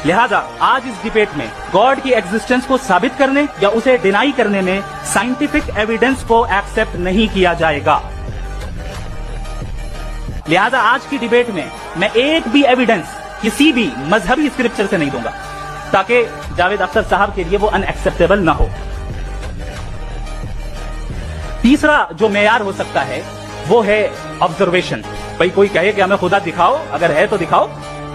لہذا آج اس ڈیبیٹ میں گاڈ کی ایگزسٹنس کو ثابت کرنے یا اسے ڈینائی کرنے میں سائنٹیفک ایویڈنس کو ایکسپٹ نہیں کیا جائے گا. لہذا آج کی ڈیبیٹ میں ایک بھی ایویڈنس کسی بھی مذہبی اسکرپچر سے نہیں دوں گا تاکہ جاوید اختر صاحب کے لیے وہ ان ایکسپٹیبل نہ ہو. تیسرا جو معیار ہو سکتا ہے وہ ہے آبزرویشن. بھائی کوئی کہے کہ ہمیں خدا دکھاؤ، اگر ہے تو دکھاؤ،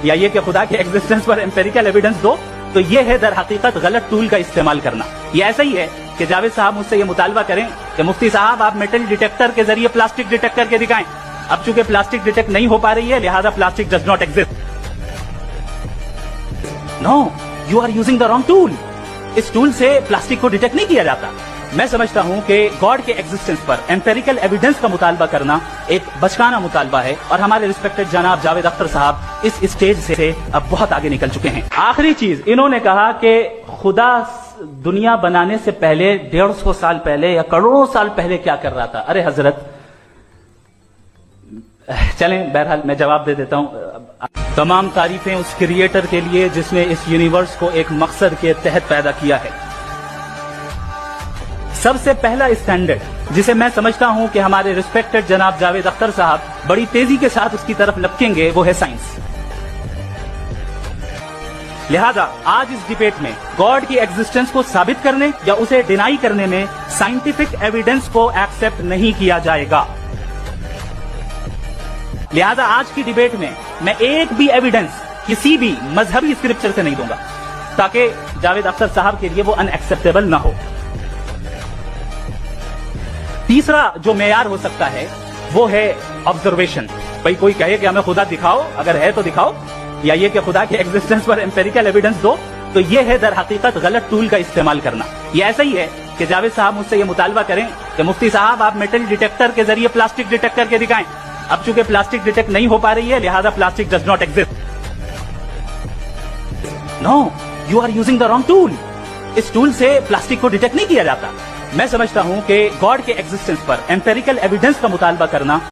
یا یہ کہ خدا کے ایگزسٹنس پر امپیریکل ایویڈنس دو، تو یہ ہے در حقیقت غلط ٹول کا استعمال کرنا. یہ ایسا ہی ہے کہ جاوید صاحب مجھ سے یہ مطالبہ کریں کہ مفتی صاحب آپ میٹل ڈیٹیکٹر کے ذریعے پلاسٹک ڈیٹیکٹ کر کے دکھائیں. اب چونکہ پلاسٹک ڈیٹیکٹ نہیں ہو پا رہی ہے لہذا plastic does not exist. No, you are using the wrong tool. اس ٹول سے پلاسٹک کو ڈیٹیکٹ نہیں کیا جاتا. میں سمجھتا ہوں کہ گاڈ کے ایگزسٹنس پر امپیریکل ایویڈنس کا مطالبہ کرنا ایک بچکانہ مطالبہ ہے، اور ہمارے ریسپیکٹڈ جناب جاوید اختر صاحب اس اسٹیج سے اب بہت آگے نکل چکے ہیں. آخری چیز، انہوں نے کہا کہ خدا دنیا بنانے سے پہلے 150 سال پہلے یا کروڑوں سال پہلے کیا کر رہا تھا. ارے حضرت، چلیں بہرحال میں جواب دے دیتا ہوں. تمام تعریفیں اس کریٹر کے لیے جس نے اس یونیورس کو ایک مقصد کے تحت پیدا کیا ہے. سب سے پہلا اسٹینڈرڈ جسے میں سمجھتا ہوں کہ ہمارے ریسپیکٹڈ جناب جاوید اختر صاحب بڑی تیزی کے ساتھ اس کی طرف لپکیں گے، وہ ہے سائنس. لہذا آج اس ڈیبیٹ میں گاڈ کی ایگزسٹنس کو ثابت کرنے یا اسے ڈینائی کرنے میں سائنٹیفک ایویڈنس کو ایکسپٹ نہیں کیا جائے گا. لہذا آج کی ڈیبیٹ میں ایک بھی ایویڈنس کسی بھی مذہبی اسکرپچر سے نہیں دوں گا تاکہ جاوید اختر صاحب کے لیے وہ ان ایکسپٹیبل نہ ہو. تیسرا جو معیار ہو سکتا ہے وہ ہے آبزرویشن. بھائی کوئی کہے کہ ہمیں خدا دکھاؤ، اگر ہے تو دکھاؤ، یا یہ کہ خدا کے ایگزسٹنس پر امپیریکل ایویڈنس دو، تو یہ ہے در حقیقت غلط ٹول کا استعمال کرنا. یہ ایسا ہی ہے کہ جاوید صاحب مجھ سے یہ مطالبہ کریں کہ مفتی صاحب آپ میٹل ڈیٹیکٹر کے ذریعے پلاسٹک ڈیٹیکٹ کر کے دکھائیں. اب چونکہ پلاسٹک ڈیٹیکٹ نہیں ہو پا رہی ہے لہذا plastic does not exist. No, you are using the wrong tool. اس ٹول سے پلاسٹک کو ڈیٹیکٹ نہیں کیا جاتا. میں سمجھتا ہوں کہ گاڈ کے ایگزسٹنس پر امپیریکل ایویڈنس کا مطالبہ کرنا